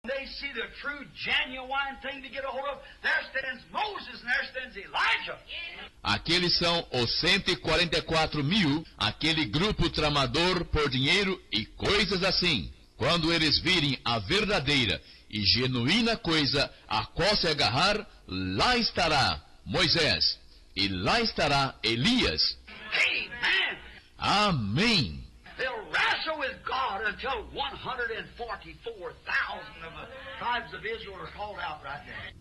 They see the true, genuine thing to get a hold of. There stands Moses and there stands Elijah. Aqueles são os 144.000, aquele grupo tramador por dinheiro e coisas assim. Quando eles virem a verdadeira e genuína coisa a qual se agarrar, lá estará Moisés e lá estará Elias. Amen. Amém. They'll wrestle with God until 144,000 of the tribes of Israel are called out right there.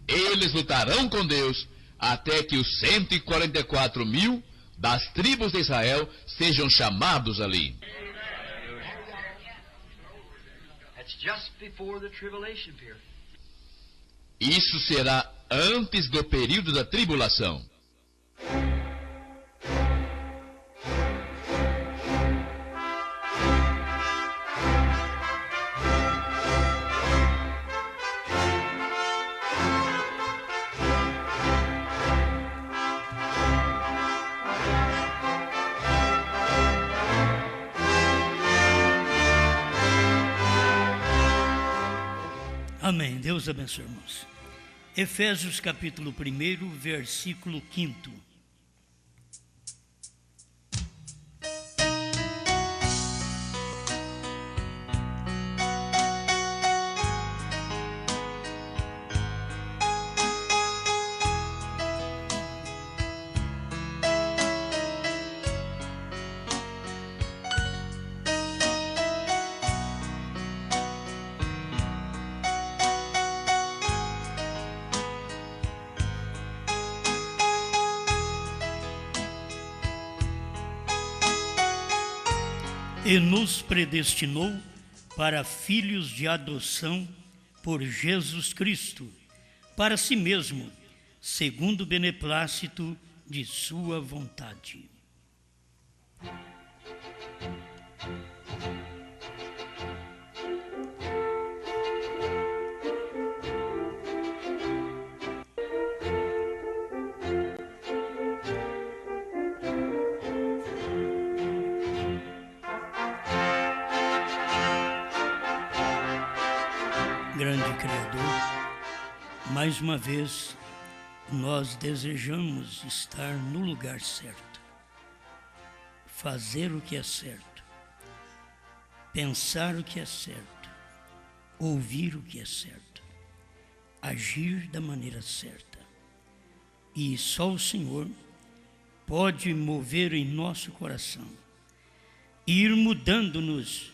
Eles lutarão com Deus até que os 144.000 das tribos de Israel sejam chamados ali. That's just before the tribulation period. Isso será antes do período da tribulação. Amém. Deus abençoe, irmãos. Efésios capítulo 1, versículo 5. E nos predestinou para filhos de adoção por Jesus Cristo, para si mesmo, segundo o beneplácito de sua vontade. Grande Criador, mais uma vez nós desejamos estar no lugar certo, fazer o que é certo, pensar o que é certo, ouvir o que é certo, agir da maneira certa. E só o Senhor pode mover em nosso coração e ir mudando-nos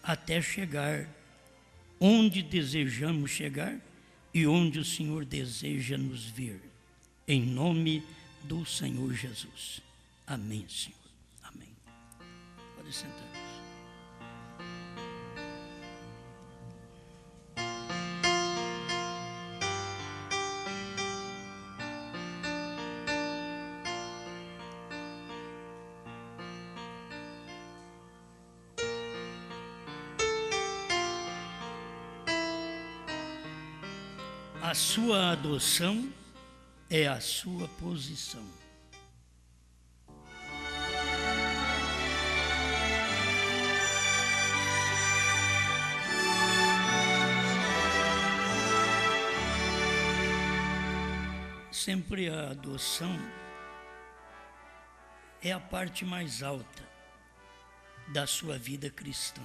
até chegar onde desejamos chegar e onde o Senhor deseja nos ver. Em nome do Senhor Jesus. Amém, Senhor. Amém. Pode sentar. A sua adoção é a sua posição. Sempre a adoção é a parte mais alta da sua vida cristã.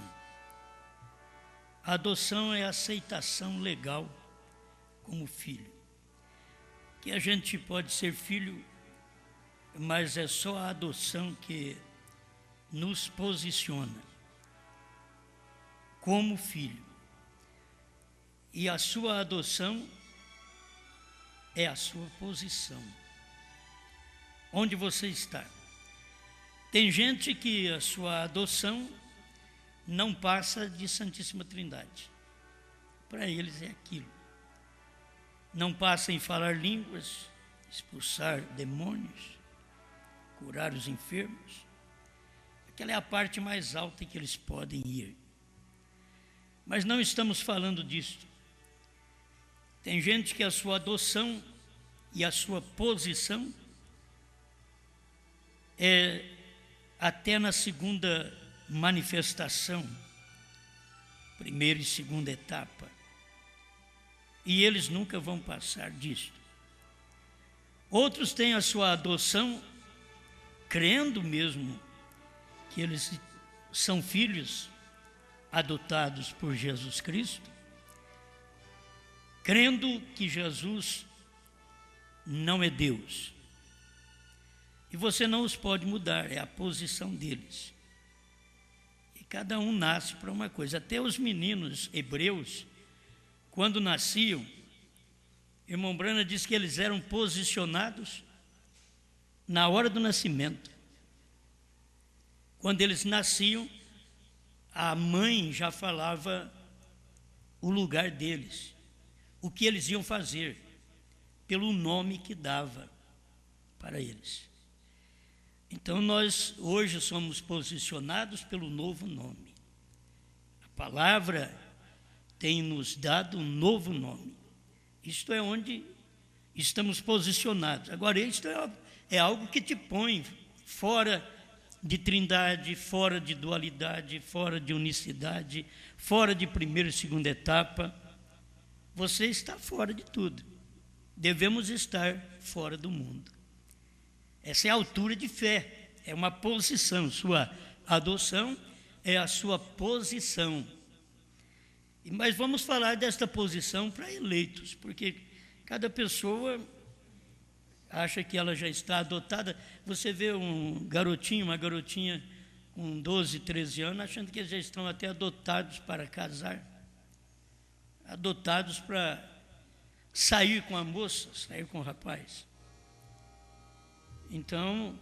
A adoção é a aceitação legal como filho. Que a gente pode ser filho, mas é só a adoção que nos posiciona como filho. E a sua adoção é a sua posição. Onde você está? Tem gente que a sua adoção não passa de Santíssima Trindade. Para eles é aquilo. Não passa em falar línguas, expulsar demônios, curar os enfermos. Aquela é a parte mais alta que eles podem ir. Mas não estamos falando disso. Tem gente que a sua adoção e a sua posição é até na segunda manifestação. primeira e segunda etapa. E eles nunca vão passar disto. Outros têm a sua adoção, crendo mesmo que eles são filhos adotados por Jesus Cristo, crendo que Jesus não é Deus. E você não os pode mudar, é a posição deles. E cada um nasce para uma coisa. Até os meninos hebreus, quando nasciam, irmão Brana diz que eles eram posicionados na hora do nascimento. Quando eles nasciam, a mãe já falava o lugar deles, o que eles iam fazer, pelo nome que dava para eles. Então nós hoje somos posicionados pelo novo nome. A palavra tem nos dado um novo nome. Isto é onde estamos posicionados. Agora, isto é algo que te põe fora de trindade, fora de dualidade, fora de unicidade, fora de primeira e segunda etapa. Você está fora de tudo. Devemos estar fora do mundo. Essa é a altura de fé, é uma posição. Sua adoção é a sua posição. Mas vamos falar desta posição para eleitos, porque cada pessoa acha que ela já está adotada. Você vê um garotinho, uma garotinha com 12, 13 anos, achando que eles já estão até adotados para casar, adotados para sair com a moça, sair com o rapaz. Então,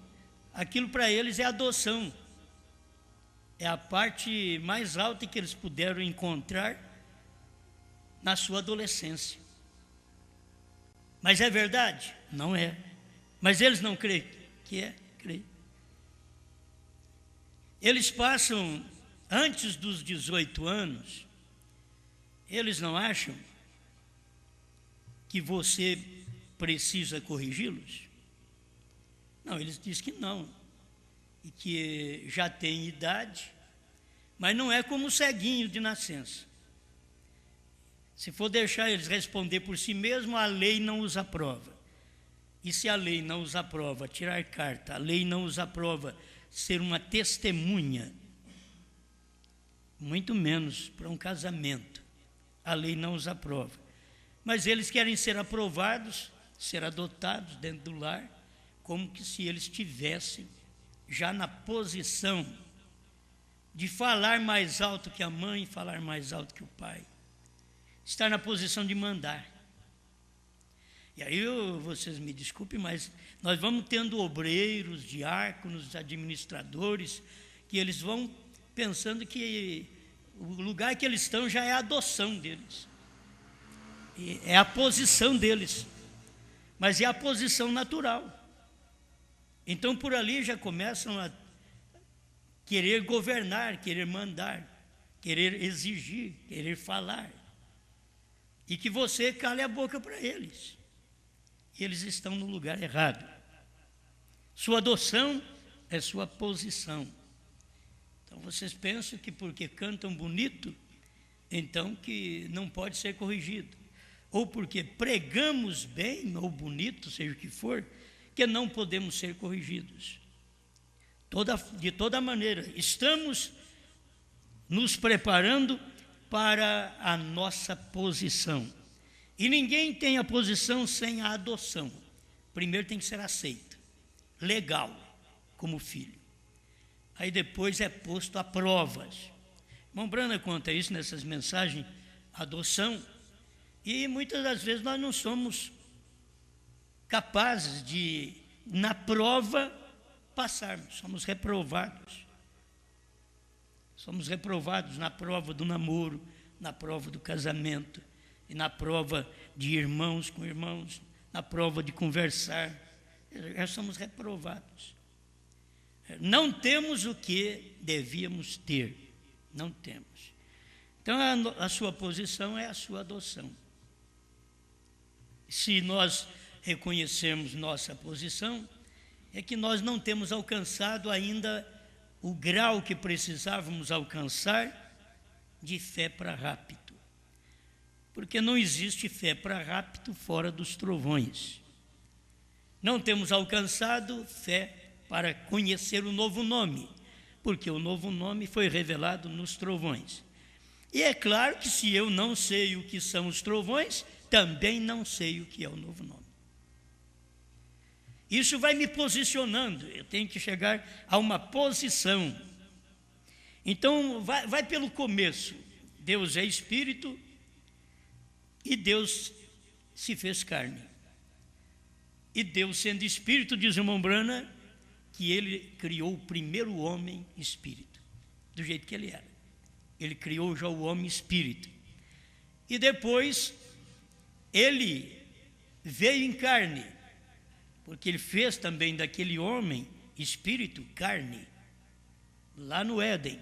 aquilo para eles é adoção. É a parte mais alta que eles puderam encontrar na sua adolescência. Mas é verdade? Não é. Mas eles não creem que é? Creem. Eles passam, antes dos 18 anos, eles não acham que você precisa corrigi-los? Não, eles dizem que não, e que já tem idade, mas não é como o ceguinho de nascença. Se for deixar eles responder por si mesmos, a lei não os aprova. E se a lei não os aprova tirar carta, a lei não os aprova ser uma testemunha, muito menos para um casamento, a lei não os aprova. Mas eles querem ser aprovados, ser adotados dentro do lar, como que se eles estivessem já na posição de falar mais alto que a mãe, falar mais alto que o pai. Estar na posição de mandar. E aí vocês me desculpem, mas nós vamos tendo obreiros, diáconos, administradores, que eles vão pensando que o lugar que eles estão já é a adoção deles. E é a posição deles. Mas é a posição natural. Então, por ali já começam a querer governar, querer mandar, querer exigir, querer falar. E que você cale a boca para eles. Eles estão no lugar errado. Sua adoção é sua posição. Então, vocês pensam que porque cantam bonito, então que não pode ser corrigido. Ou porque pregamos bem ou bonito, seja o que for, que não podemos ser corrigidos. De toda maneira, estamos nos preparando para a nossa posição. E ninguém tem a posição sem a adoção. Primeiro tem que ser aceito, legal, como filho. Aí depois é posto a provas. Irmão Brana conta isso nessas mensagens, adoção, e muitas das vezes nós não somos capazes de, na prova, passarmos, somos reprovados. Somos reprovados na prova do namoro, na prova do casamento, e na prova de irmãos com irmãos, na prova de conversar. Já somos reprovados. Não temos o que devíamos ter. Não temos. Então, a sua posição é a sua adoção. Se nós reconhecermos nossa posição, é que nós não temos alcançado ainda o grau que precisávamos alcançar de fé para rapto. Porque não existe fé para rapto fora dos trovões. Não temos alcançado fé para conhecer o novo nome, porque o novo nome foi revelado nos trovões. E é claro que se eu não sei o que são os trovões, também não sei o que é o novo nome. Isso vai me posicionando, eu tenho que chegar a uma posição. Então, vai pelo começo. Deus é Espírito e Deus se fez carne. E Deus, sendo Espírito, diz o irmão Branham, que Ele criou o primeiro homem Espírito, do jeito que ele era. Ele criou já o homem Espírito. E depois, Ele veio em carne, porque Ele fez também daquele homem Espírito carne, lá no Éden.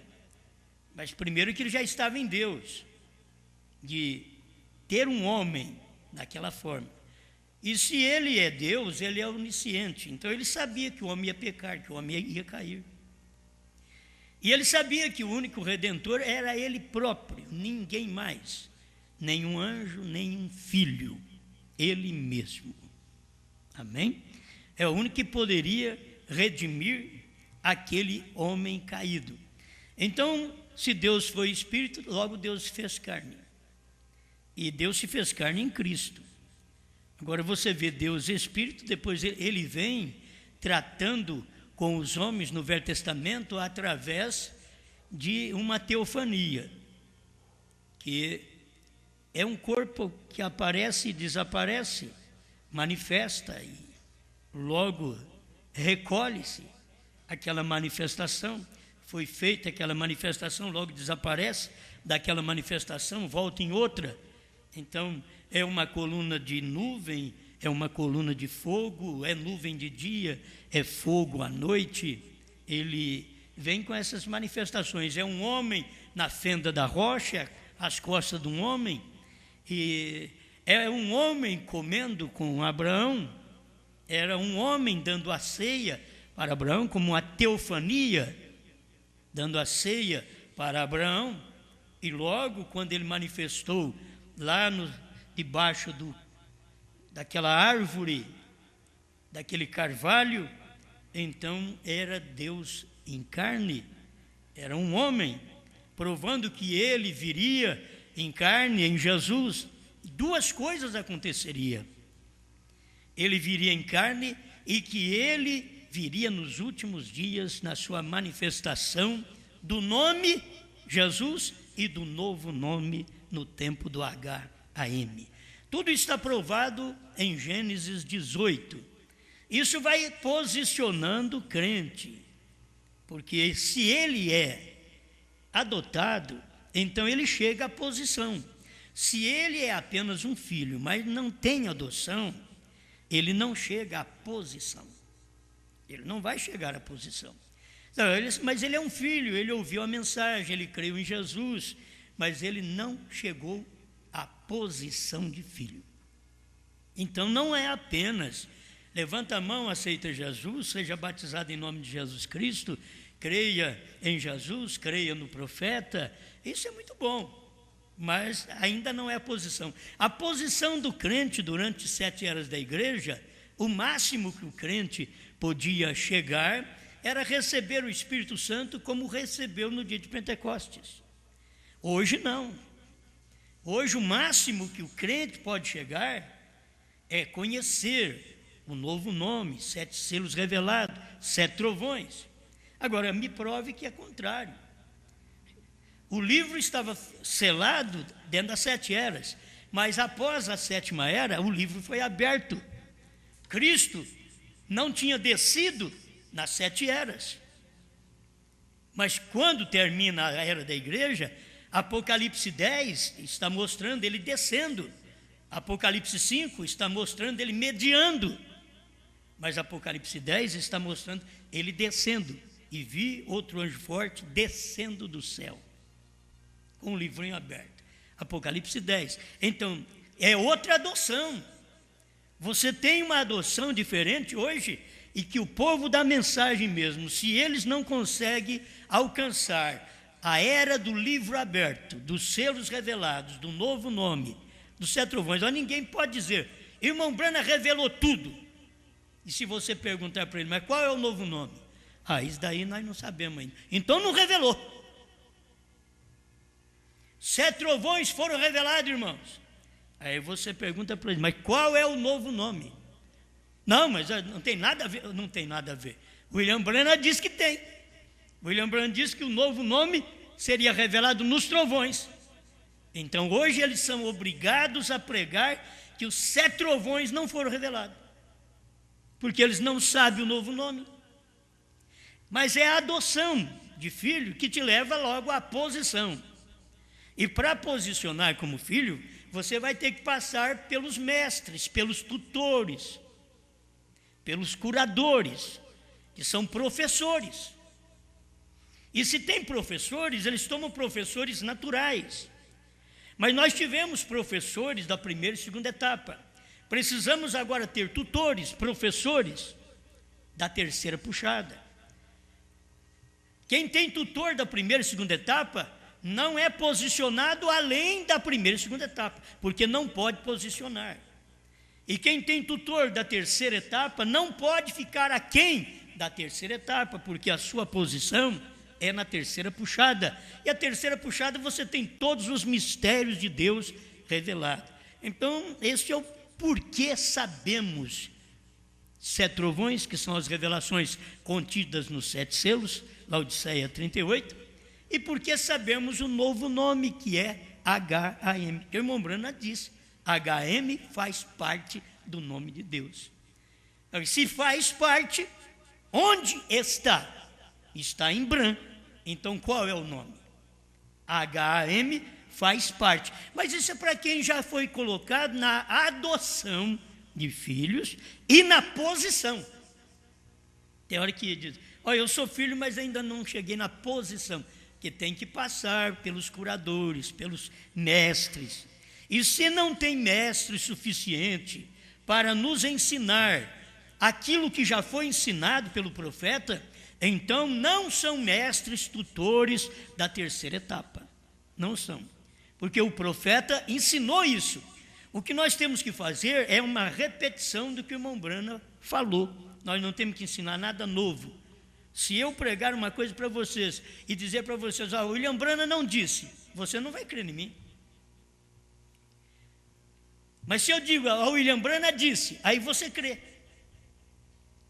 Mas primeiro que Ele já estava em Deus, de ter um homem daquela forma. E se Ele é Deus, Ele é onisciente. Então Ele sabia que o homem ia pecar, que o homem ia cair. E Ele sabia que o único Redentor era Ele próprio, ninguém mais. Nenhum anjo, nenhum filho, Ele mesmo. Amém? É o único que poderia redimir aquele homem caído. Então, se Deus foi Espírito, logo Deus se fez carne. E Deus se fez carne em Cristo. Agora você vê Deus Espírito, depois Ele vem tratando com os homens no Velho Testamento através de uma teofania, que é um corpo que aparece e desaparece, manifesta e logo recolhe-se. Aquela manifestação, foi feita aquela manifestação, logo desaparece, daquela manifestação volta em outra. Então é uma coluna de nuvem, é uma coluna de fogo, é nuvem de dia, é fogo à noite. Ele vem com essas manifestações. É um homem na fenda da rocha, às costas de um homem, e é um homem comendo com Abraão, era um homem dando a ceia para Abraão, como uma teofania, dando a ceia para Abraão. E logo quando ele manifestou lá debaixo daquela árvore, daquele carvalho, então era Deus em carne, era um homem, provando que ele viria em carne, em Jesus. Duas coisas aconteceriam: ele viria em carne e que ele viria nos últimos dias na sua manifestação do nome Jesus e do novo nome no tempo do H-A-M. Tudo está provado em Gênesis 18. Isso vai posicionando o crente, porque se ele é adotado, então ele chega à posição. Se ele é apenas um filho, mas não tem adoção, ele não chega à posição. Ele não vai chegar à posição. Então, mas ele é um filho, ele ouviu a mensagem, ele creu em Jesus, mas ele não chegou à posição de filho. Então não é apenas levanta a mão, aceita Jesus, seja batizado em nome de Jesus Cristo, creia em Jesus, creia no profeta. Isso é muito bom, mas ainda não é a posição. A posição do crente durante 7 eras da igreja, o máximo que o crente podia chegar era receber o Espírito Santo como recebeu no dia de Pentecostes. Hoje não. Hoje o máximo que o crente pode chegar é conhecer o novo nome, 7 selos revelados, 7 trovões. Agora, me prove que é contrário. O livro estava selado dentro das 7 eras, mas após a 7ª era, o livro foi aberto. Cristo não tinha descido nas 7 eras. Mas quando termina a era da igreja, Apocalipse 10 está mostrando ele descendo. Apocalipse 5 está mostrando ele mediando. Mas Apocalipse 10 está mostrando ele descendo. E vi outro anjo forte descendo do céu, com o livrinho aberto. Apocalipse 10. Então, é outra adoção. Você tem uma adoção diferente hoje, e que o povo da mensagem mesmo, se eles não conseguem alcançar a era do livro aberto, dos selos revelados, do novo nome, dos 7 trovões, ninguém pode dizer, irmão Branham revelou tudo. E se você perguntar para ele, mas qual é o novo nome? Isso daí nós não sabemos ainda. Então não revelou. 7 trovões foram revelados, irmãos. Aí você pergunta para ele, mas qual é o novo nome? Não, mas não tem nada a ver. Não tem nada a ver. William Branham diz que tem. William Branham diz que o novo nome seria revelado nos trovões. Então hoje eles são obrigados a pregar que os 7 trovões não foram revelados, porque eles não sabem o novo nome. Mas é a adoção de filho que te leva logo à posição. E para posicionar como filho, você vai ter que passar pelos mestres, pelos tutores, pelos curadores, que são professores. E se tem professores, eles tomam professores naturais. Mas nós tivemos professores da primeira e segunda etapa. Precisamos agora ter tutores, professores da terceira puxada. Quem tem tutor da primeira e segunda etapa não é posicionado além da primeira e segunda etapa, porque não pode posicionar. E quem tem tutor da terceira etapa não pode ficar aquém da terceira etapa, porque a sua posição é na terceira puxada. E a terceira puxada você tem todos os mistérios de Deus revelados. Então, esse é o porquê sabemos 7 trovões, que são as revelações contidas nos 7 selos, Laodiceia 38, e porque sabemos o novo nome, que é HAM. O irmão Branham disse, HM faz parte do nome de Deus. Então, se faz parte, onde está? Está em Bran. Então qual é o nome? HAM faz parte. Mas isso é para quem já foi colocado na adoção de filhos e na posição. Tem hora que diz, eu sou filho, mas ainda não cheguei na posição, que tem que passar pelos curadores, pelos mestres. E se não tem mestre suficiente para nos ensinar aquilo que já foi ensinado pelo profeta, então não são mestres tutores da terceira etapa. Não são. Porque o profeta ensinou isso. O que nós temos que fazer é uma repetição do que o irmão Branham falou. Nós não temos que ensinar nada novo. Se eu pregar uma coisa para vocês e dizer para vocês, o William Branham não disse, você não vai crer em mim. Mas se eu digo, o William Branham disse, aí você crê.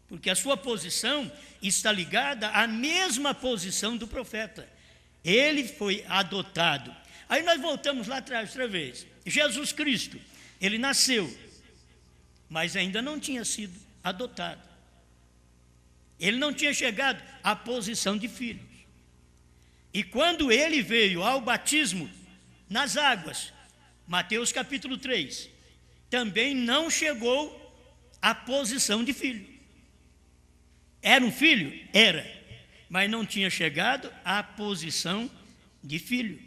Porque a sua posição está ligada à mesma posição do profeta. Ele foi adotado. Aí nós voltamos lá atrás outra vez. Jesus Cristo, ele nasceu, mas ainda não tinha sido adotado. Ele não tinha chegado à posição de filho. E quando ele veio ao batismo nas águas, Mateus capítulo 3, também não chegou à posição de filho. Era um filho? Era, mas não tinha chegado à posição de filho.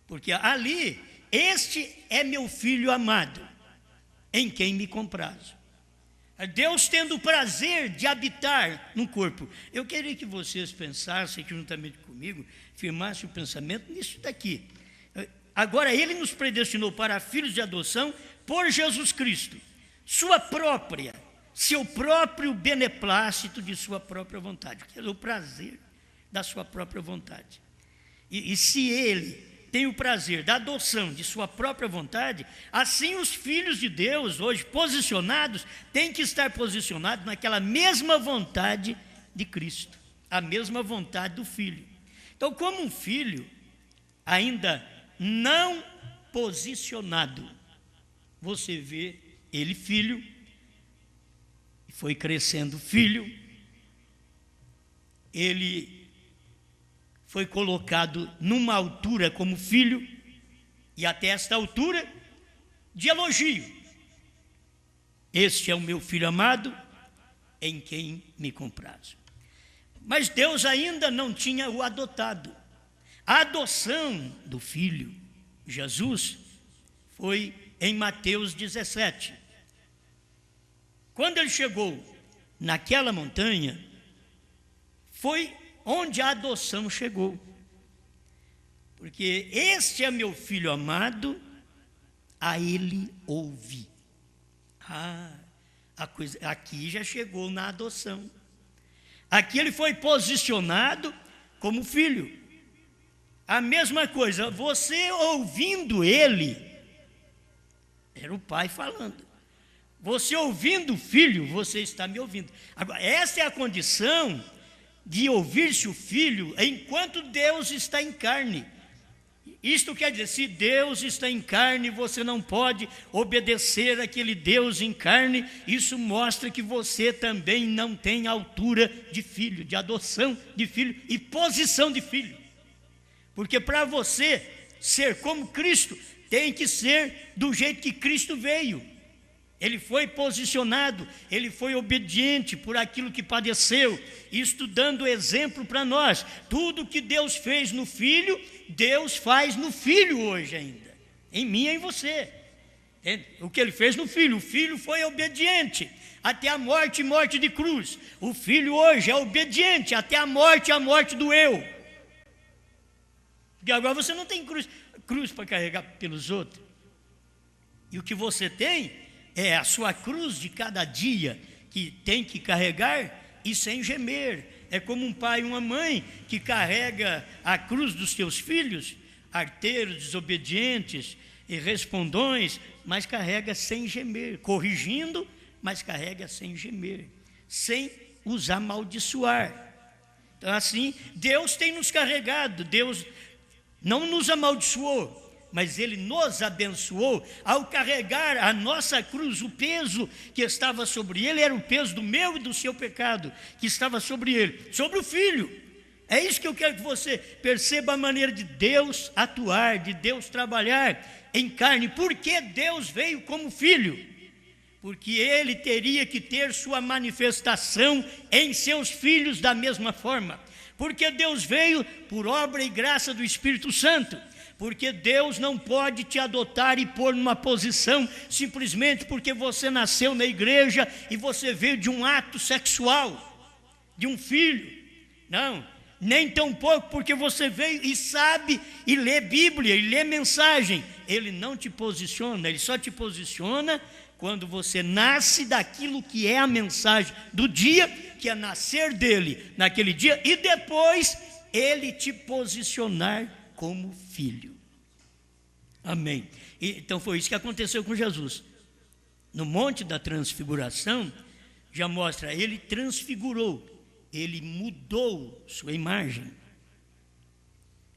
Porque ali, este é meu filho amado, em quem me comprazo. Deus tendo o prazer de habitar no corpo. Eu queria que vocês pensassem que juntamente comigo, firmassem o pensamento nisso daqui. Agora, Ele nos predestinou para filhos de adoção por Jesus Cristo. Seu próprio beneplácito de sua própria vontade. Que é o prazer da sua própria vontade. E se Ele tem o prazer da adoção de sua própria vontade, assim os filhos de Deus, hoje posicionados, têm que estar posicionados naquela mesma vontade de Cristo, a mesma vontade do Filho. Então, como um filho ainda não posicionado, você vê ele filho, foi crescendo filho, ele foi colocado numa altura como filho, e até esta altura de elogio. Este é o meu filho amado, em quem me comprazo. Mas Deus ainda não tinha o adotado. A adoção do filho, Jesus, foi em Mateus 17. Quando ele chegou naquela montanha, foi onde a adoção chegou. Porque este é meu filho amado, a ele ouvi. A coisa aqui já chegou na adoção. Aqui ele foi posicionado como filho. A mesma coisa, você ouvindo ele, era o pai falando. Você ouvindo o filho, você está me ouvindo. Agora, essa é a condição de ouvir-se o filho enquanto Deus está em carne. Isto quer dizer, se Deus está em carne, você não pode obedecer àquele Deus em carne. Isso mostra que você também não tem altura de filho, de adoção de filho e posição de filho. Porque para você ser como Cristo, tem que ser do jeito que Cristo veio. Ele foi posicionado, ele foi obediente por aquilo que padeceu, isto dando exemplo para nós. Tudo que Deus fez no Filho, Deus faz no Filho hoje ainda, em mim e em você. O que ele fez no Filho, o Filho foi obediente até a morte e morte de cruz. O Filho hoje é obediente até a morte do eu. Porque agora você não tem cruz para carregar pelos outros. E o que você tem é a sua cruz de cada dia que tem que carregar e sem gemer. É como um pai e uma mãe que carrega a cruz dos seus filhos, arteiros, desobedientes e respondões, mas carrega sem gemer, corrigindo, mas carrega sem gemer, sem os amaldiçoar. Então assim, Deus tem nos carregado, Deus não nos amaldiçoou, mas Ele nos abençoou ao carregar a nossa cruz. O peso que estava sobre Ele era o peso do meu e do seu pecado, que estava sobre Ele, sobre o Filho. É isso que eu quero que você perceba, a maneira de Deus atuar, de Deus trabalhar em carne. Por que Deus veio como Filho? Porque Ele teria que ter sua manifestação em seus filhos da mesma forma. Porque Deus veio por obra e graça do Espírito Santo. Porque Deus não pode te adotar e pôr numa posição simplesmente porque você nasceu na igreja e você veio de um ato sexual, de um filho. Não, nem tampouco porque você veio e sabe e lê Bíblia e lê mensagem. Ele não te posiciona, ele só te posiciona quando você nasce daquilo que é a mensagem do dia, que é nascer dele naquele dia, e depois ele te posicionar como filho. Amém. Então foi isso que aconteceu com Jesus. No Monte da Transfiguração, já mostra, ele transfigurou, ele mudou sua imagem,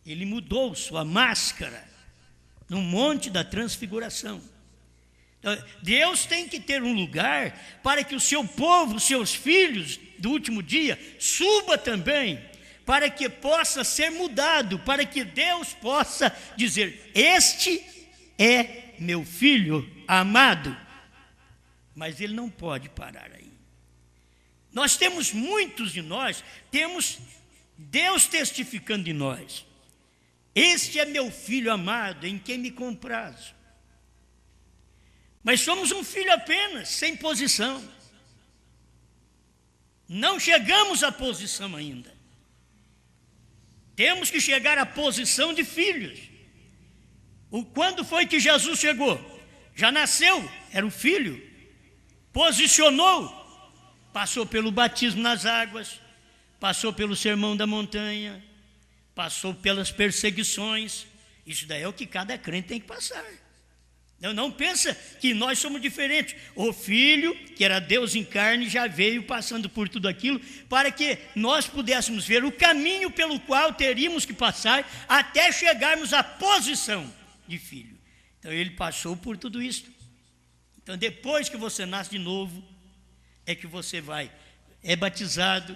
ele mudou sua máscara, no Monte da Transfiguração. Então, Deus tem que ter um lugar para que o seu povo, os seus filhos do último dia, suba também, para que possa ser mudado, para que Deus possa dizer, este é meu filho amado. Mas ele não pode parar aí. Nós temos, muitos de nós, temos Deus testificando em nós. Este é meu filho amado, em quem me comprazo. Mas somos um filho apenas, sem posição. Não chegamos à posição ainda. Temos que chegar à posição de filhos. Quando foi que Jesus chegou? Já nasceu, era um filho. Posicionou, passou pelo batismo nas águas, passou pelo sermão da montanha, passou pelas perseguições. Isso daí é o que cada crente tem que passar. Não pensa que nós somos diferentes. O Filho, que era Deus em carne, já veio passando por tudo aquilo para que nós pudéssemos ver o caminho pelo qual teríamos que passar até chegarmos à posição de filho. Então ele passou por tudo isso. Então depois que você nasce de novo, é que você é batizado,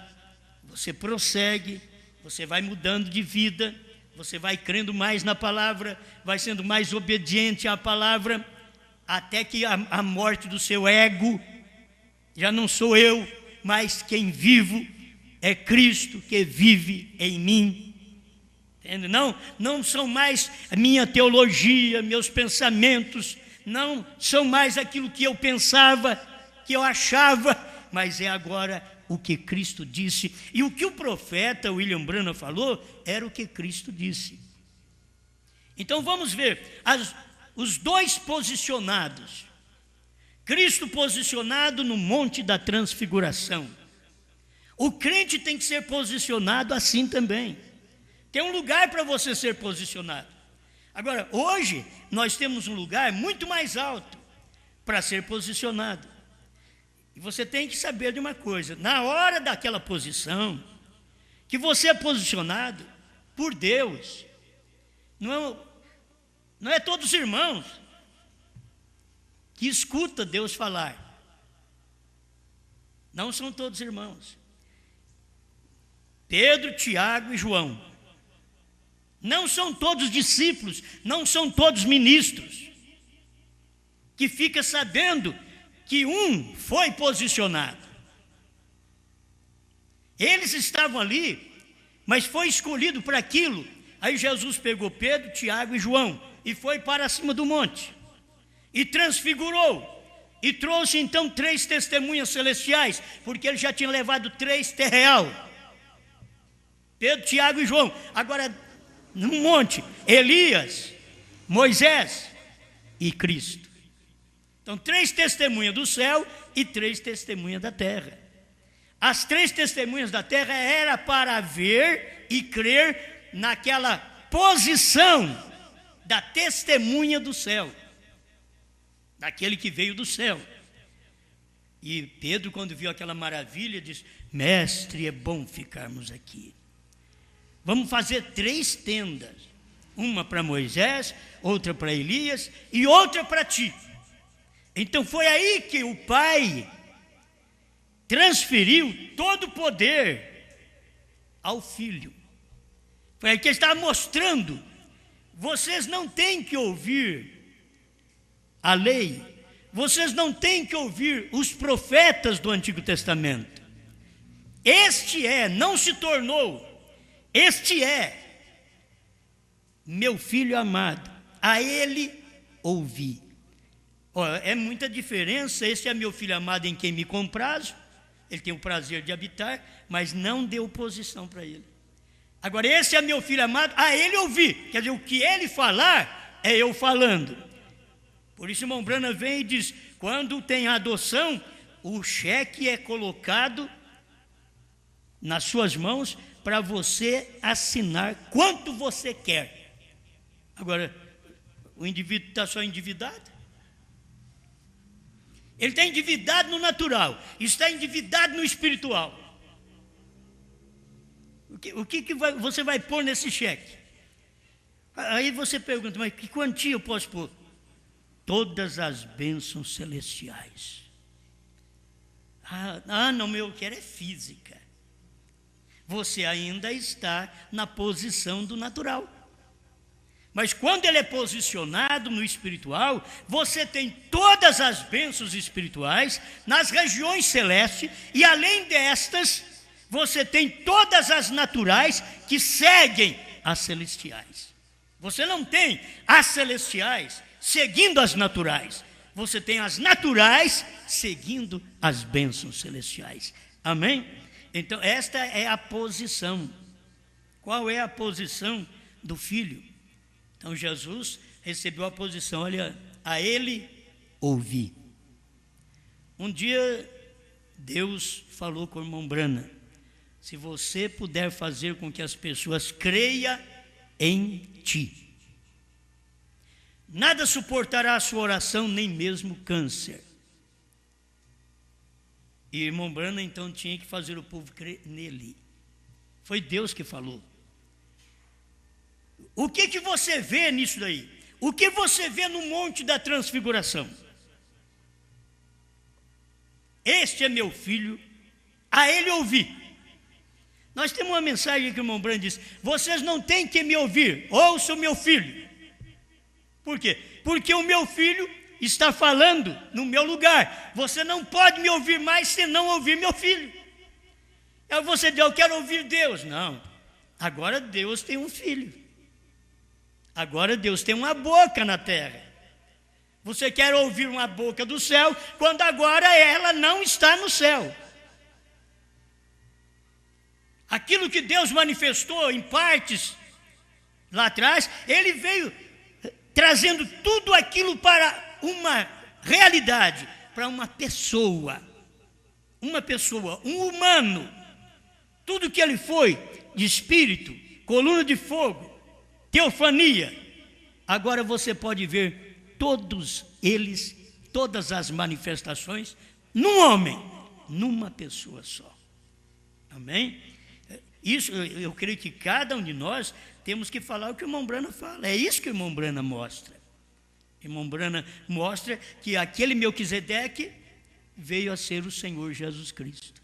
você prossegue, você vai mudando de vida, você vai crendo mais na palavra, vai sendo mais obediente à palavra, até que a morte do seu ego, já não sou eu, mas quem vivo é Cristo que vive em mim. Entende? Não são mais a minha teologia, meus pensamentos, não são mais aquilo que eu pensava, que eu achava, mas é agora o que Cristo disse. E o que o profeta William Branham falou era o que Cristo disse. Então vamos ver os dois posicionados. Cristo posicionado no Monte da Transfiguração. O crente tem que ser posicionado assim também. Tem um lugar para você ser posicionado. Agora, hoje, nós temos um lugar muito mais alto para ser posicionado. E você tem que saber de uma coisa: na hora daquela posição, que você é posicionado por Deus, não é todos os irmãos que escuta Deus falar. Não são todos irmãos. Pedro, Tiago e João. Não são todos discípulos, não são todos ministros, que fica sabendo que um foi posicionado. Eles estavam ali, mas foi escolhido para aquilo. Aí Jesus pegou Pedro, Tiago e João e foi para cima do monte. E transfigurou. E trouxe então 3 testemunhas celestiais, porque ele já tinha levado 3 terreal. Pedro, Tiago e João. Agora, no monte, Elias, Moisés e Cristo. Então, 3 testemunhas do céu e 3 testemunhas da terra. As 3 testemunhas da terra era para ver e crer naquela posição da testemunha do céu, daquele que veio do céu. E Pedro, quando viu aquela maravilha, disse: mestre, é bom ficarmos aqui. Vamos fazer 3 tendas, uma para Moisés, outra para Elias e outra para ti. Então foi aí que o Pai transferiu todo o poder ao Filho. Foi aí que ele estava mostrando: vocês não têm que ouvir a lei, vocês não têm que ouvir os profetas do Antigo Testamento. Não se tornou, este é meu Filho amado, a ele ouvi. É muita diferença. Este é meu Filho amado em quem me comprazo. Ele tem o prazer de habitar, mas não deu posição para ele. Agora, esse é meu Filho amado, a ele ouvi. Quer dizer, o que ele falar, é eu falando. Por isso, irmão Branham vem e diz: quando tem adoção, o cheque é colocado nas suas mãos para você assinar quanto você quer. Agora, o indivíduo está só endividado. Ele está endividado no natural, está endividado no espiritual. O que você vai pôr nesse cheque? Aí você pergunta: mas que quantia eu posso pôr? Todas as bênçãos celestiais. Não, eu quero é física. Você ainda está na posição do natural. Mas quando ele é posicionado no espiritual, você tem todas as bênçãos espirituais nas regiões celestes, e além destas, você tem todas as naturais que seguem as celestiais. Você não tem as celestiais seguindo as naturais, você tem as naturais seguindo as bênçãos celestiais. Amém? Então, esta é a posição. Qual é a posição do Filho? Então, Jesus recebeu a posição: olha, a ele ouvi. Um dia, Deus falou com o irmão Branham: se você puder fazer com que as pessoas creiam em ti, nada suportará a sua oração, nem mesmo câncer. E irmão Branham então tinha que fazer o povo crer nele. Foi Deus que falou. O que você vê nisso daí? O que você vê no Monte da Transfiguração? Este é meu filho, a ele ouvi. Nós temos uma mensagem que o irmão Branham diz: vocês não têm que me ouvir, ouçam o meu filho. Por quê? Porque o meu filho está falando no meu lugar. Você não pode me ouvir mais se não ouvir meu filho. Aí você diz: eu quero ouvir Deus. Não, agora Deus tem um filho. Agora Deus tem uma boca na terra. Você quer ouvir uma boca do céu, quando agora ela não está no céu. Aquilo que Deus manifestou em partes lá atrás, ele veio trazendo tudo aquilo para uma realidade, para uma pessoa, um humano. Tudo que ele foi, de espírito, coluna de fogo, teofania, agora você pode ver todos eles, todas as manifestações, num homem, numa pessoa só. Amém? Isso, eu creio que cada um de nós temos que falar o que o irmão Branham fala. É isso que o irmão Branham mostra. O irmão Branham mostra que aquele Melquisedeque veio a ser o Senhor Jesus Cristo.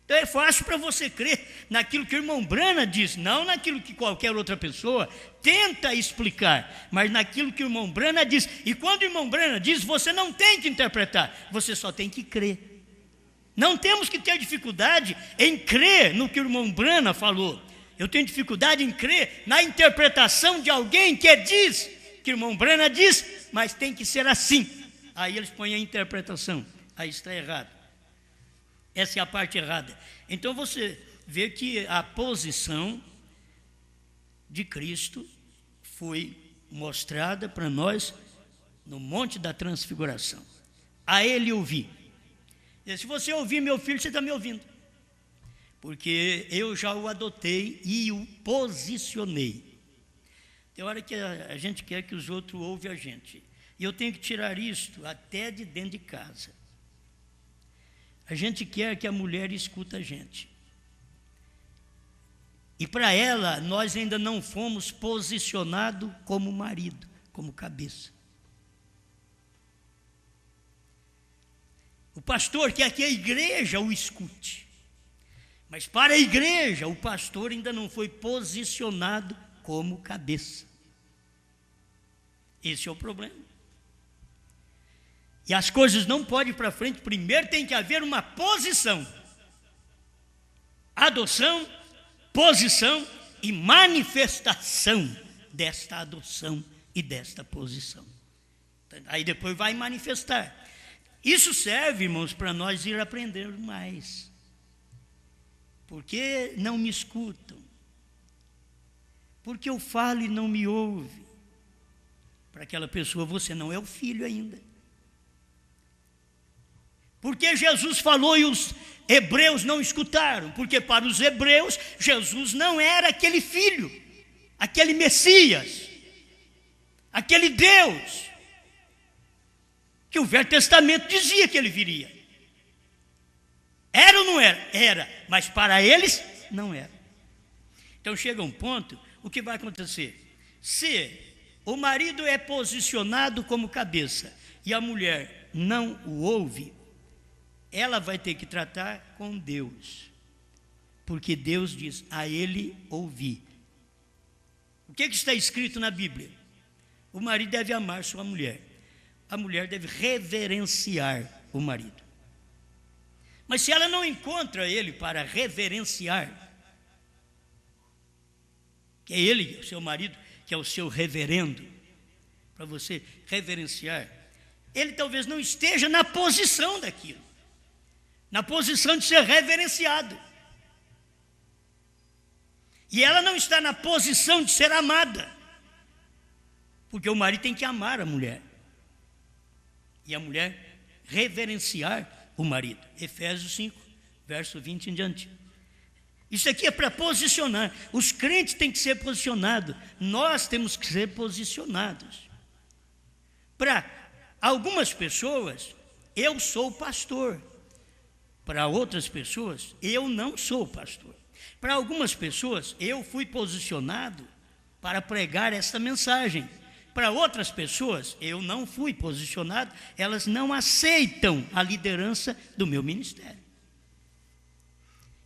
Então é fácil para você crer naquilo que o irmão Branham diz, não naquilo que qualquer outra pessoa tenta explicar, mas naquilo que o irmão Branham diz. E quando o irmão Branham diz, você não tem que interpretar, você só tem que crer. Não temos que ter dificuldade em crer no que o irmão Branham falou. Eu tenho dificuldade em crer na interpretação de alguém que diz, que o irmão Branham diz, mas tem que ser assim. Aí eles põem a interpretação, aí está errado. Essa é a parte errada. Então você vê que a posição de Cristo foi mostrada para nós no Monte da Transfiguração. A ele ouvi. E se você ouvir meu filho, você está me ouvindo. Porque eu já o adotei e o posicionei. Tem hora que a gente quer que os outros ouvem a gente. E eu tenho que tirar isto até de dentro de casa. A gente quer que a mulher escuta a gente. E para ela, nós ainda não fomos posicionados como marido, como cabeça. O pastor quer que a igreja o escute. Mas para a igreja, o pastor ainda não foi posicionado como cabeça. Esse é o problema. E as coisas não podem ir para frente, primeiro tem que haver uma posição. Adoção, posição e manifestação desta adoção e desta posição. Aí depois vai manifestar. Isso serve, irmãos, para nós ir aprendendo mais. Porque não me escutam? Porque eu falo e não me ouve. Para aquela pessoa, você não é o filho ainda. Porque Jesus falou e os hebreus não escutaram? Porque para os hebreus, Jesus não era aquele filho, aquele Messias, aquele Deus, que o Velho Testamento dizia que ele viria. Era ou não era? Era, mas para eles não era. Então chega um ponto, o que vai acontecer? Se o marido é posicionado como cabeça e a mulher não o ouve, ela vai ter que tratar com Deus, porque Deus diz, a ele ouvi. O que está escrito na Bíblia? O marido deve amar sua mulher, a mulher deve reverenciar o marido. Mas se ela não encontra ele para reverenciar, que é ele, o seu marido, que é o seu reverendo, para você reverenciar, ele talvez não esteja na posição daquilo, na posição de ser reverenciado. E ela não está na posição de ser amada, porque o marido tem que amar a mulher, e a mulher reverenciar o marido. Efésios 5, verso 20 em diante. Isso aqui é para posicionar. Os crentes têm que ser posicionados. Nós temos que ser posicionados. Para algumas pessoas, eu sou pastor. Para outras pessoas, eu não sou pastor. Para algumas pessoas, eu fui posicionado para pregar esta mensagem. Para outras pessoas, eu não fui posicionado, elas não aceitam a liderança do meu ministério.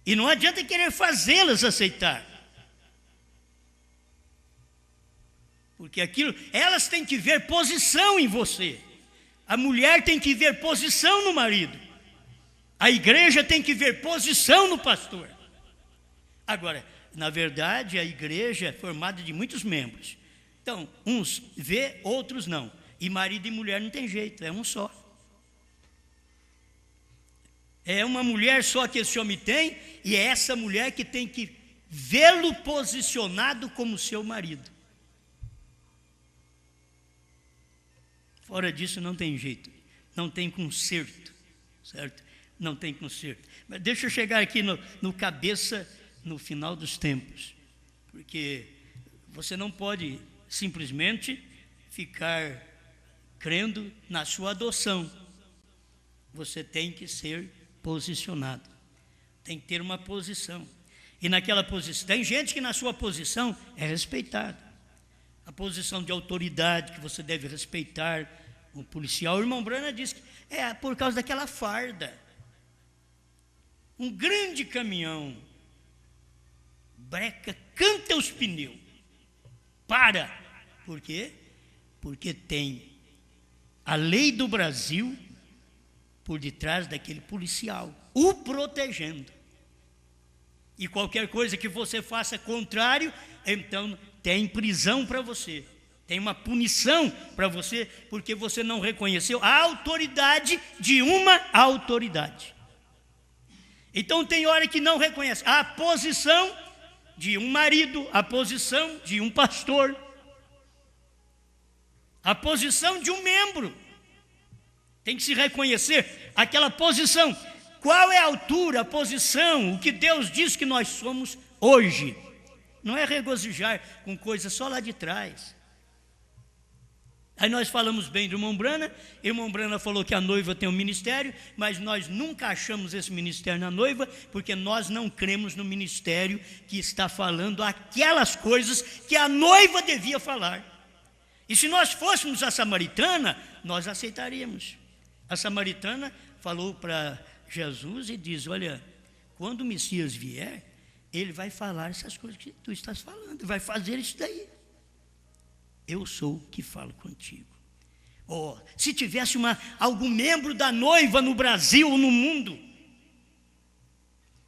E não adianta querer fazê-las aceitar. Porque aquilo, elas têm que ver posição em você. A mulher tem que ver posição no marido. A igreja tem que ver posição no pastor. Agora, na verdade, a igreja é formada de muitos membros. Então, uns vê, outros não. E marido e mulher não tem jeito, é um só. É uma mulher só que esse homem tem, e é essa mulher que tem que vê-lo posicionado como seu marido. Fora disso não tem jeito, não tem conserto, certo? Não tem conserto. Mas deixa eu chegar aqui no cabeça no final dos tempos, porque você não pode simplesmente ficar crendo na sua adoção. Você tem que ser posicionado, tem que ter uma posição. E naquela posição, tem gente que na sua posição é respeitada. A posição de autoridade que você deve respeitar, um policial. O irmão Brana diz que é por causa daquela farda. Um grande caminhão breca, canta os pneus, para. Por quê? Porque tem a lei do Brasil por detrás daquele policial, o protegendo. E qualquer coisa que você faça contrário, então tem prisão para você, tem uma punição para você, porque você não reconheceu a autoridade de uma autoridade. Então tem hora que não reconhece a posição de um marido, a posição de um pastor, a posição de um membro. Tem que se reconhecer aquela posição. Qual é a altura, a posição, o que Deus diz que nós somos hoje? Não é regozijar com coisas só lá de trás. Aí nós falamos bem do irmão Brana falou que a noiva tem um ministério, mas nós nunca achamos esse ministério na noiva, porque nós não cremos no ministério que está falando aquelas coisas que a noiva devia falar. E se nós fôssemos a samaritana, nós aceitaríamos. A samaritana falou para Jesus e diz: olha, quando o Messias vier, ele vai falar essas coisas que tu estás falando, vai fazer isso daí. Eu sou o que falo contigo. Oh, se tivesse algum membro da noiva no Brasil ou no mundo,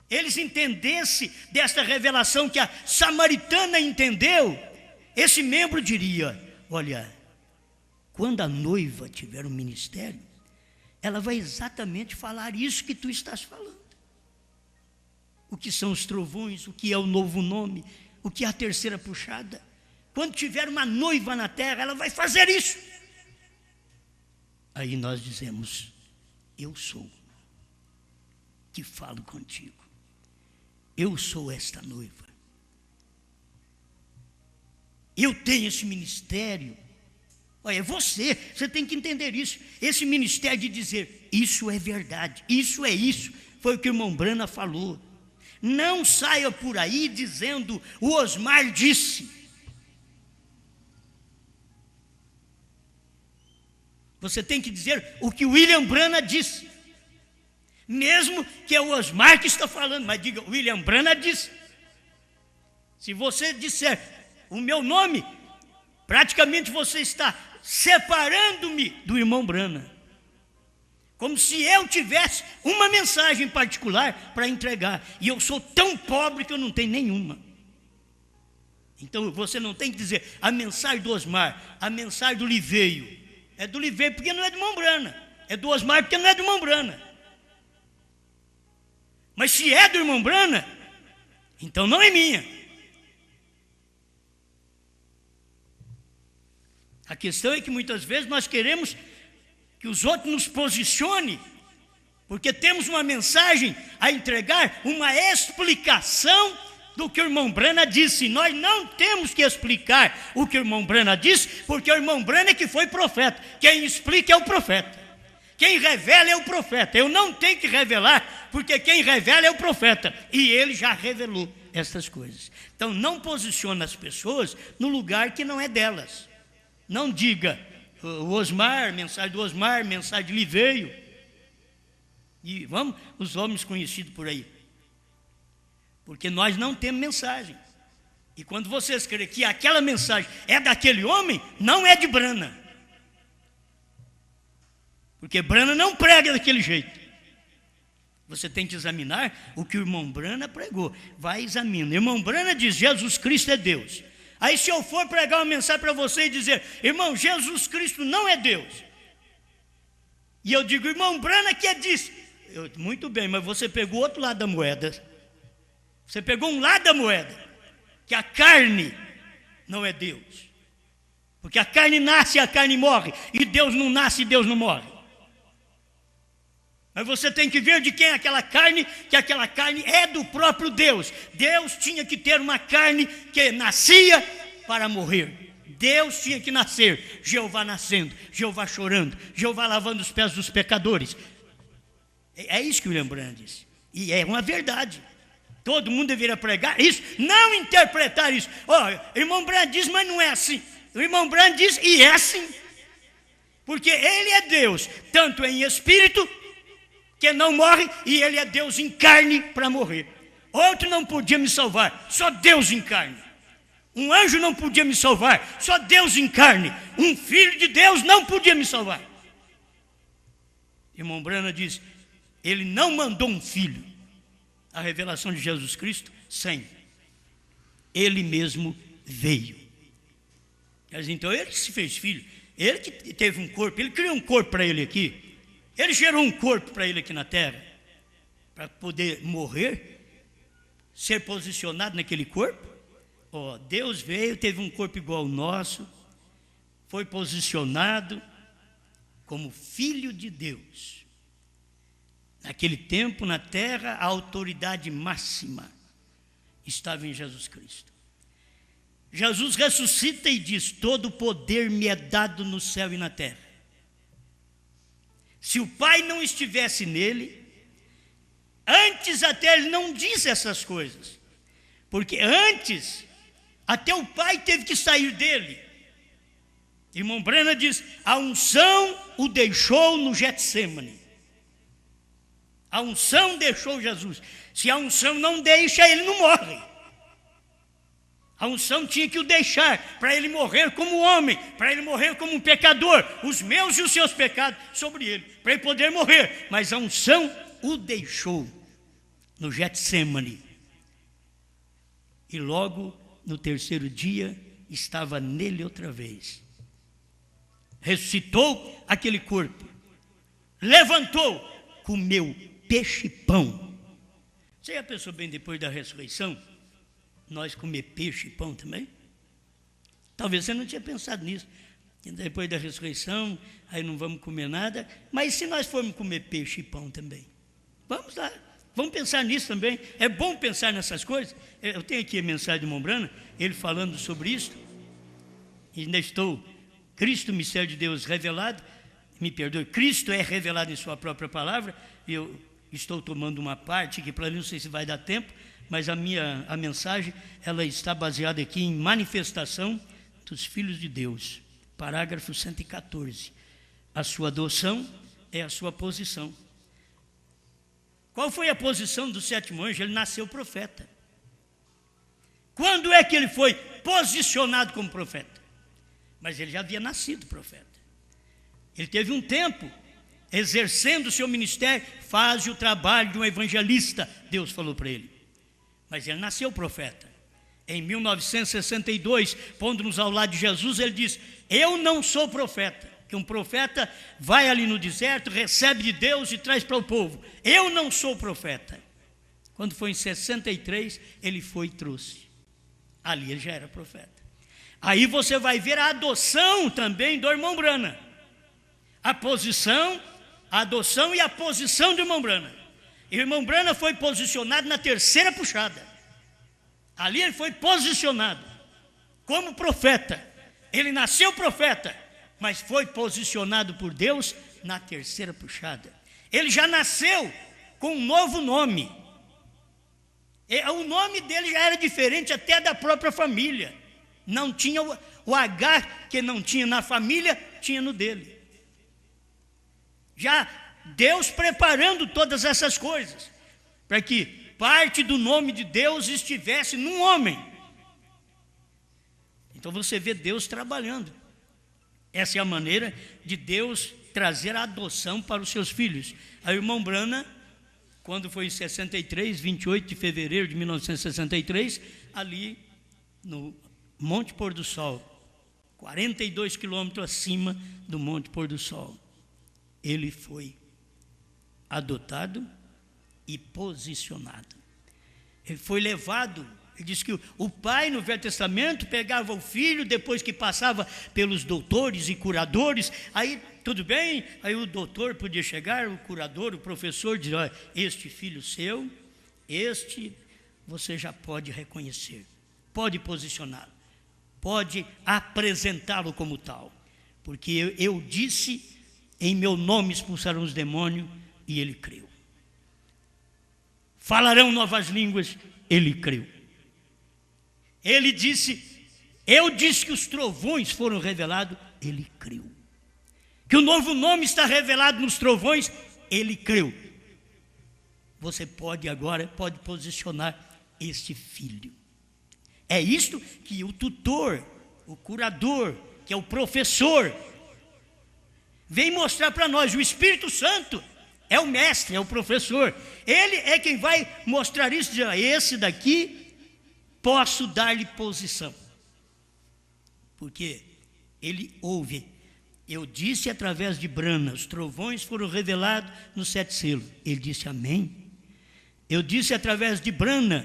eles entendessem desta revelação que a samaritana entendeu, esse membro diria: olha, quando a noiva tiver um ministério, ela vai exatamente falar isso que tu estás falando. O que são os trovões, o que é o novo nome, o que é a terceira puxada. Quando tiver uma noiva na terra, ela vai fazer isso. Aí nós dizemos: eu sou que falo contigo. Eu sou esta noiva. Eu tenho esse ministério. Olha, você tem que entender isso. Esse ministério de dizer, isso é verdade, isso é isso. Foi o que o irmão Brana falou. Não saia por aí dizendo, o Osmar disse. Você tem que dizer o que o William Brana disse. Mesmo que é o Osmar que está falando, mas diga, William Brana disse. Se você disser o meu nome, praticamente você está separando-me do irmão Brana. Como se eu tivesse uma mensagem particular para entregar. E eu sou tão pobre que eu não tenho nenhuma. Então você não tem que dizer a mensagem do Osmar, a mensagem do Liveio. É do Liveio porque não é do irmão Brana. É do Osmar porque não é do irmão Brana. Mas se é do irmão Brana, então não é minha. A questão é que muitas vezes nós queremos que os outros nos posicionem, porque temos uma mensagem a entregar, uma explicação do que o irmão Brana disse. Nós não temos que explicar o que o irmão Brana disse, porque o irmão Brana é que foi profeta. Quem explica é o profeta. Quem revela é o profeta. Eu não tenho que revelar, porque quem revela é o profeta. E ele já revelou essas coisas. Então não posiciona as pessoas no lugar que não é delas. Não diga o Osmar, mensagem do Osmar, mensagem de Liveio. E vamos, os homens conhecidos por aí. Porque nós não temos mensagem. E quando vocês creem que aquela mensagem é daquele homem, não é de Brana. Porque Brana não prega daquele jeito. Você tem que examinar o que o irmão Brana pregou. Vai examinar. O irmão Brana diz, Jesus Cristo é Deus. Aí se eu for pregar uma mensagem para você e dizer, irmão, Jesus Cristo não é Deus. E eu digo, irmão Brana que disse. Muito bem, mas você pegou outro lado da moeda. Você pegou um lado da moeda. Que a carne não é Deus. Porque a carne nasce e a carne morre. E Deus não nasce e Deus não morre. Mas você tem que ver de quem é aquela carne, que aquela carne é do próprio Deus. Deus tinha que ter uma carne que nascia para morrer. Deus tinha que nascer. Jeová nascendo, Jeová chorando, Jeová lavando os pés dos pecadores. É isso que o William Branham disse. E é uma verdade. Todo mundo deveria pregar isso, não interpretar isso. Irmão Branham diz, mas não é assim. O irmão Branham diz, e é assim. Porque ele é Deus, tanto em espírito, que não morre, e ele é Deus em carne para morrer. Outro não podia me salvar, só Deus em carne. Um anjo não podia me salvar, só Deus em carne. Um filho de Deus não podia me salvar. Irmão Branham diz, ele não mandou um filho. A revelação de Jesus Cristo, sem. Ele mesmo veio. Então ele que se fez filho, ele que teve um corpo, ele criou um corpo para ele aqui, ele gerou um corpo para ele aqui na terra, para poder morrer, ser posicionado naquele corpo. Deus veio, teve um corpo igual ao nosso, foi posicionado como filho de Deus. Naquele tempo, na terra, a autoridade máxima estava em Jesus Cristo. Jesus ressuscita e diz, todo poder me é dado no céu e na terra. Se o Pai não estivesse nele, antes até ele não disse essas coisas. Porque antes, até o Pai teve que sair dele. Irmão Branham diz, a unção o deixou no Getsêmani. A unção deixou Jesus. Se a unção não deixa, ele não morre. A unção tinha que o deixar, para ele morrer como homem, para ele morrer como um pecador, os meus e os seus pecados sobre ele, para ele poder morrer. Mas a unção o deixou no Getsêmani. E logo, no terceiro dia, estava nele outra vez. Ressuscitou aquele corpo, levantou, comeu peixe e pão. Você já pensou bem, depois da ressurreição, nós comer peixe e pão também? Talvez você não tinha pensado nisso. Depois da ressurreição, aí não vamos comer nada. Mas se nós formos comer peixe e pão também? Vamos lá, vamos pensar nisso também. É bom pensar nessas coisas. Eu tenho aqui a mensagem de Mombrana, ele falando sobre isso. E ainda estou, Cristo, mistério de Deus revelado. Me perdoe, Cristo é revelado em sua própria palavra. Eu estou tomando uma parte que para mim não sei se vai dar tempo, mas a mensagem, ela está baseada aqui em manifestação dos filhos de Deus. Parágrafo 114. A sua adoção é a sua posição. Qual foi a posição do sétimo anjo? Ele nasceu profeta. Quando é que ele foi posicionado como profeta? Mas ele já havia nascido profeta. Ele teve um tempo exercendo o seu ministério, faz o trabalho de um evangelista, Deus falou para ele. Mas ele nasceu profeta. Em 1962, pondo-nos ao lado de Jesus, ele diz, eu não sou profeta, que um profeta vai ali no deserto, recebe de Deus e traz para o povo. Eu não sou profeta. Quando foi em 63, ele foi e trouxe. Ali ele já era profeta. Aí você vai ver a adoção também do irmão Branham. A posição, a adoção e a posição do irmão Branham. E o irmão Branham foi posicionado na terceira puxada. Ali ele foi posicionado como profeta. Ele nasceu profeta, mas foi posicionado por Deus na terceira puxada. Ele já nasceu com um novo nome. O nome dele já era diferente até da própria família. Não tinha o H que não tinha na família, tinha no dele. Já Deus preparando todas essas coisas, para que parte do nome de Deus estivesse num homem. Então você vê Deus trabalhando. Essa é a maneira de Deus trazer a adoção para os seus filhos. Aí o irmão Branham, quando foi em 63, 28 de fevereiro de 1963, ali no Monte Pôr do Sol, 42 quilômetros acima do Monte Pôr do Sol, ele foi adotado e posicionado. Ele foi levado Ele diz que o pai no Velho Testamento pegava o filho, depois que passava pelos doutores e curadores, aí tudo bem, aí o doutor podia chegar, o curador, o professor dizer, olha, este filho seu, este você já pode reconhecer, pode posicioná-lo, pode apresentá-lo como tal, porque eu disse, em meu nome expulsarão os demônios, e ele creu. Falarão novas línguas, ele creu. Ele disse, eu disse que os trovões foram revelados, ele creu. Que o novo nome está revelado nos trovões, ele creu. Você pode agora, pode posicionar este filho. É isto que o tutor, o curador, que é o professor, vem mostrar para nós. O Espírito Santo é o mestre, é o professor. Ele é quem vai mostrar isso, dizer, esse daqui posso dar-lhe posição. Porque ele ouve. Eu disse através de Brana, os trovões foram revelados nos 7 selos. Ele disse amém. Eu disse através de Brana,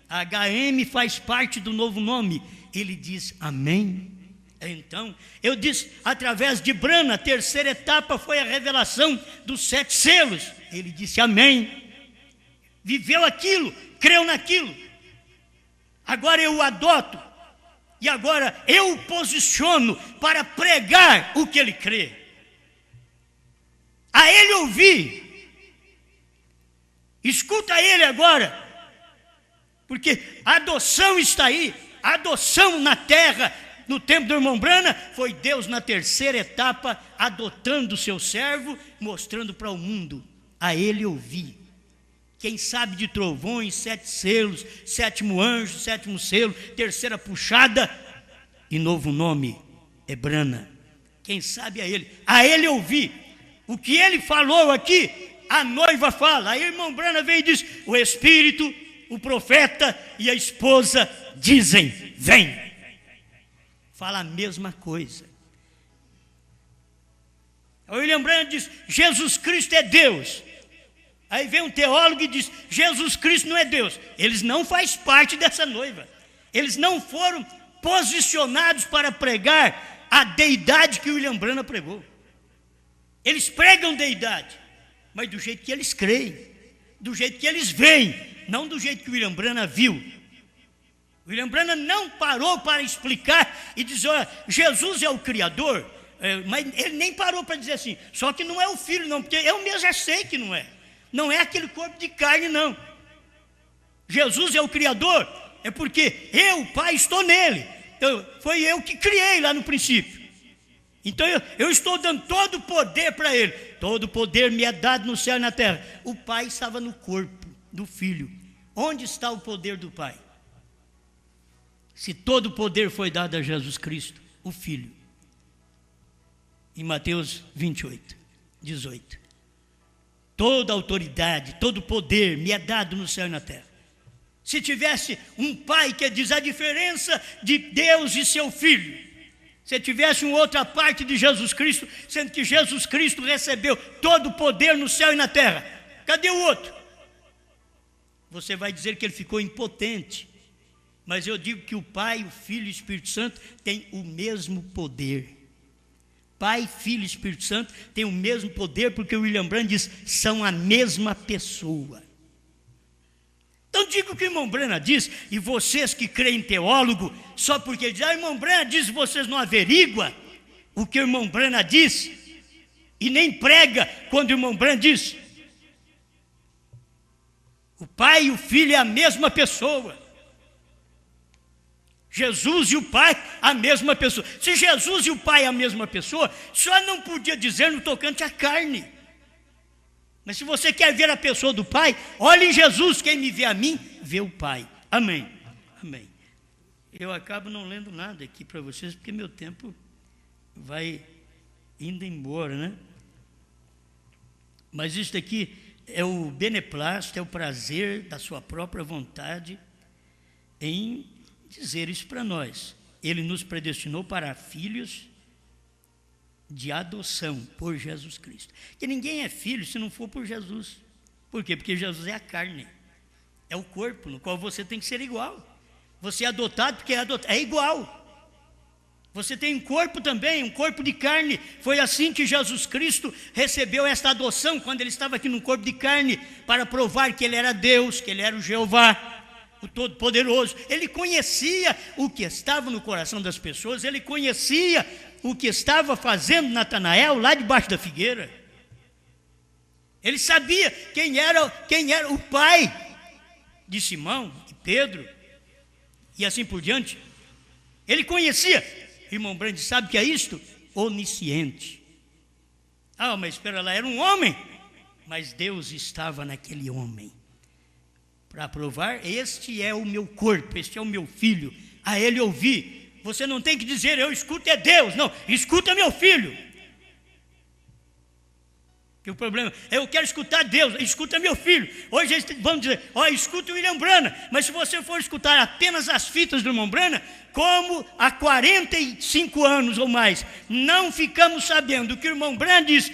a HM faz parte do novo nome. Ele diz amém. Então, eu disse através de Brana, a terceira etapa foi a revelação dos 7 selos. Ele disse amém. Viveu aquilo, creu naquilo. Agora eu o adoto. E agora eu o posiciono para pregar o que ele crê. A ele ouvir. Escuta ele agora. Porque a adoção está aí. A adoção na terra, no tempo do irmão Brana, foi Deus na terceira etapa, adotando o seu servo, mostrando para o mundo. A ele ouvir. Quem sabe de trovões, 7 selos, 7º anjo, 7º selo, terceira puxada, e novo nome é Brana. Quem sabe a ele ouvir. O que ele falou aqui, a noiva fala. Aí o irmão Brana vem e diz, o Espírito, o profeta e a esposa dizem, vem. Fala a mesma coisa. O William Brana diz, Jesus Cristo é Deus. Aí vem um teólogo e diz, Jesus Cristo não é Deus. Eles não fazem parte dessa noiva. Eles não foram posicionados para pregar a deidade que o William Brana pregou. Eles pregam deidade, mas do jeito que eles creem, do jeito que eles veem, não do jeito que o William Brana viu. O William Brana não parou para explicar e dizer, olha, Jesus é o Criador, mas ele nem parou para dizer assim, só que não é o Filho não, porque eu mesmo já sei que não é. Não é aquele corpo de carne, não. Jesus é o Criador, é porque eu, Pai, estou nele. Foi eu que criei lá no princípio. Então eu estou dando todo o poder para ele. Todo o poder me é dado no céu e na terra. O Pai estava no corpo do Filho. Onde está o poder do Pai? Se todo o poder foi dado a Jesus Cristo, o Filho. Em Mateus 28, 18. Toda autoridade, todo poder me é dado no céu e na terra. Se tivesse um pai que diz a diferença de Deus e seu filho, se tivesse uma outra parte de Jesus Cristo, sendo que Jesus Cristo recebeu todo o poder no céu e na terra, cadê o outro? Você vai dizer que ele ficou impotente, mas eu digo que o Pai, o Filho e o Espírito Santo têm o mesmo poder. Pai, Filho e Espírito Santo têm o mesmo poder, porque o William Branham diz, são a mesma pessoa. Então digo o que o irmão Branham diz, e vocês que creem em teólogo, só porque diz, o irmão Branham diz, vocês não averiguam o que o irmão Branham diz, e nem prega quando o irmão Branham diz. O Pai e o Filho é a mesma pessoa. Jesus e o Pai, a mesma pessoa. Se Jesus e o Pai é a mesma pessoa, só não podia dizer no tocante à carne. Mas se você quer ver a pessoa do Pai, olhe em Jesus, quem me vê a mim, vê o Pai. Amém. Amém. Eu acabo não lendo nada aqui para vocês, porque meu tempo vai indo embora, né? Mas isso aqui é o beneplácito, é o prazer da sua própria vontade em dizer isso para nós. Ele nos predestinou para filhos de adoção por Jesus Cristo. Que ninguém é filho se não for por Jesus. Por quê? Porque Jesus é a carne, é o corpo no qual você tem que ser igual. Você é adotado porque é adotado. É igual. Você tem um corpo também, um corpo de carne. Foi assim que Jesus Cristo recebeu esta adoção, quando ele estava aqui no corpo de carne, para provar que ele era Deus, que ele era o Jeová, o Todo-Poderoso. Ele conhecia o que estava no coração das pessoas, ele conhecia o que estava fazendo Natanael lá debaixo da figueira. Ele sabia quem era o pai de Simão, de Pedro, e assim por diante. Ele conhecia. Irmão Brandi, sabe o que é isto? Onisciente. Ah, mas espera lá, era um homem. Mas Deus estava naquele homem. Para provar, este é o meu corpo, este é o meu filho. A ele ouvir. Você não tem que dizer, eu escuto é Deus. Não, escuta meu filho. Que o problema é, eu quero escutar Deus, escuta meu filho. Hoje eles vão dizer, escuta o William Branham. Mas se você for escutar apenas as fitas do irmão Branham, como há 45 anos ou mais, não ficamos sabendo o que o irmão Branham diz,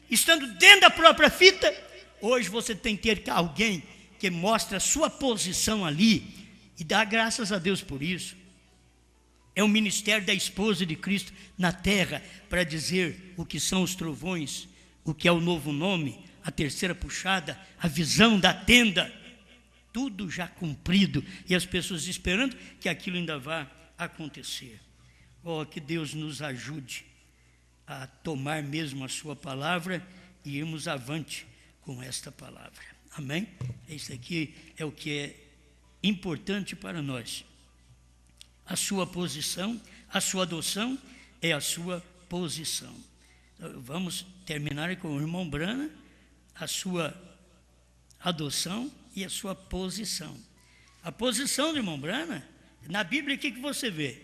estando dentro da própria fita, hoje você tem que ter alguém que mostre a sua posição ali, e dá graças a Deus por isso. É o ministério da esposa de Cristo na terra, para dizer o que são os trovões, o que é o novo nome, a terceira puxada, a visão da tenda, tudo já cumprido, e as pessoas esperando que aquilo ainda vá acontecer. Que Deus nos ajude a tomar mesmo a sua palavra e irmos avante com esta palavra. Amém? Isso aqui é o que é importante para nós. A sua posição, a sua adoção é a sua posição. Vamos terminar com o irmão Branham, a sua adoção e a sua posição. A posição do irmão Branham, na Bíblia, o que você vê?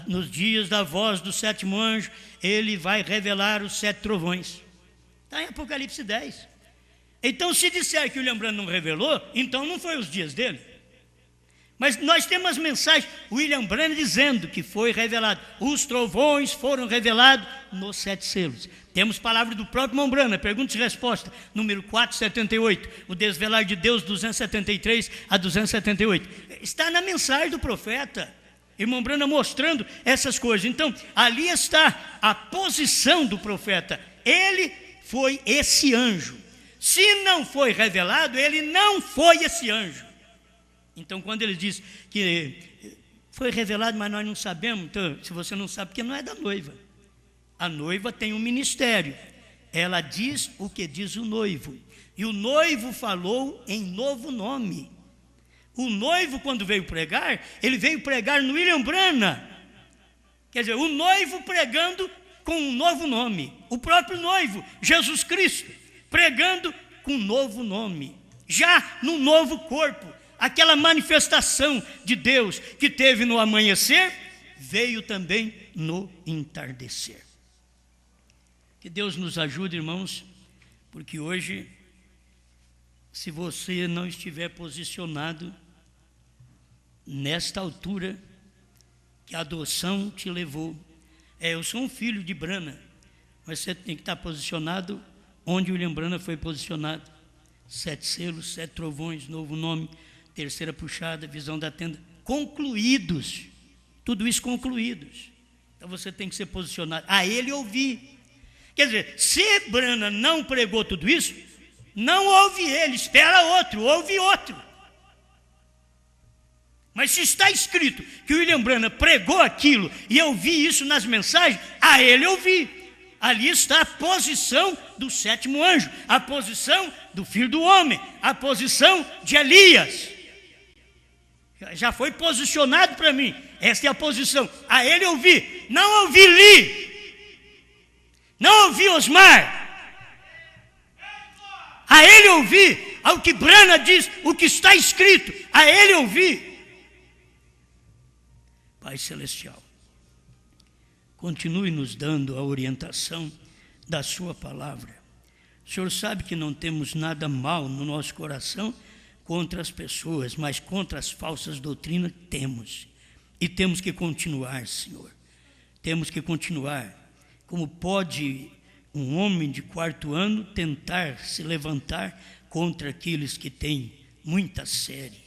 Nos dias da voz do sétimo anjo, ele vai revelar os 7 trovões. Está em Apocalipse 10. Então, se disser que o William Branham não revelou, então não foi os dias dele. Mas nós temos as mensagens, William Branham dizendo que foi revelado. Os trovões foram revelados nos 7 selos. Temos palavra do próprio irmão Branham, pergunta e resposta, número 478, o desvelar de Deus 273 a 278. Está na mensagem do profeta, irmão Branham mostrando essas coisas. Então, ali está a posição do profeta. Ele foi esse anjo. Se não foi revelado, ele não foi esse anjo. Então, quando ele diz que foi revelado, mas nós não sabemos, então, se você não sabe, porque não é da noiva. A noiva tem um ministério. Ela diz o que diz o noivo. E o noivo falou em novo nome. O noivo, quando veio pregar, ele veio pregar no William Branham. Quer dizer, o noivo pregando com um novo nome. O próprio noivo, Jesus Cristo, pregando com um novo nome. Já no novo corpo. Aquela manifestação de Deus que teve no amanhecer, veio também no entardecer. Que Deus nos ajude, irmãos, porque hoje, se você não estiver posicionado nesta altura que a adoção te levou, eu sou um filho de Branham, mas você tem que estar posicionado onde William Branham foi posicionado. 7 selos, 7 trovões, novo nome, terceira puxada, visão da tenda, concluídos, tudo isso concluídos. Então você tem que ser posicionado, a ele ouvir. Quer dizer, se Branham não pregou tudo isso, não ouve ele, espera outro, ouve outro. Mas se está escrito que o William Branham pregou aquilo, e eu vi isso nas mensagens, a ele ouvir. Ali está a posição do 7º anjo, a posição do Filho do Homem, a posição de Elias. Já foi posicionado para mim. Esta é a posição. A ele ouvi. Não ouvi Li. Não ouvi Osmar. A ele ouvi. Ao que Branham diz, o que está escrito. A ele ouvi. Pai Celestial, continue nos dando a orientação da sua palavra. O Senhor sabe que não temos nada mal no nosso coração contra as pessoas, mas contra as falsas doutrinas temos. E temos que continuar, Senhor. Temos que continuar. Como pode um homem de 4º ano tentar se levantar contra aqueles que têm muita série?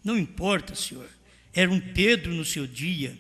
Não importa, Senhor. Era um Pedro no seu dia,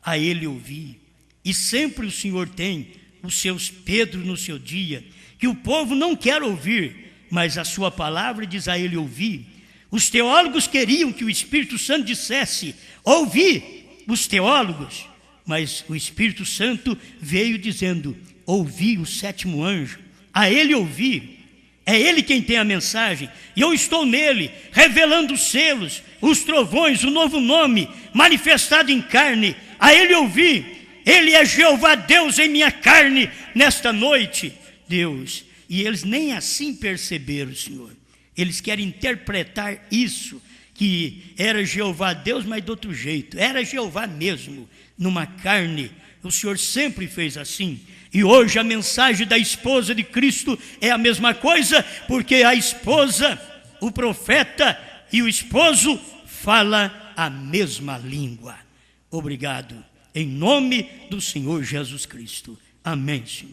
a ele ouvi. E sempre o Senhor tem os seus Pedro no seu dia, que o povo não quer ouvir, mas a sua palavra diz a ele ouvir. Os teólogos queriam que o Espírito Santo dissesse, ouvi, os teólogos, mas o Espírito Santo veio dizendo, ouvi o sétimo anjo, a ele ouvi. É ele quem tem a mensagem, e eu estou nele, revelando os selos, os trovões, o novo nome, manifestado em carne, a ele ouvi. Ele é Jeová Deus em minha carne, nesta noite, Deus. E eles nem assim perceberam, Senhor. Eles querem interpretar isso, que era Jeová Deus, mas de outro jeito. Era Jeová mesmo, numa carne. O Senhor sempre fez assim. E hoje a mensagem da esposa de Cristo é a mesma coisa, porque a esposa, o profeta e o esposo fala a mesma língua. Obrigado. Em nome do Senhor Jesus Cristo. Amém, Senhor.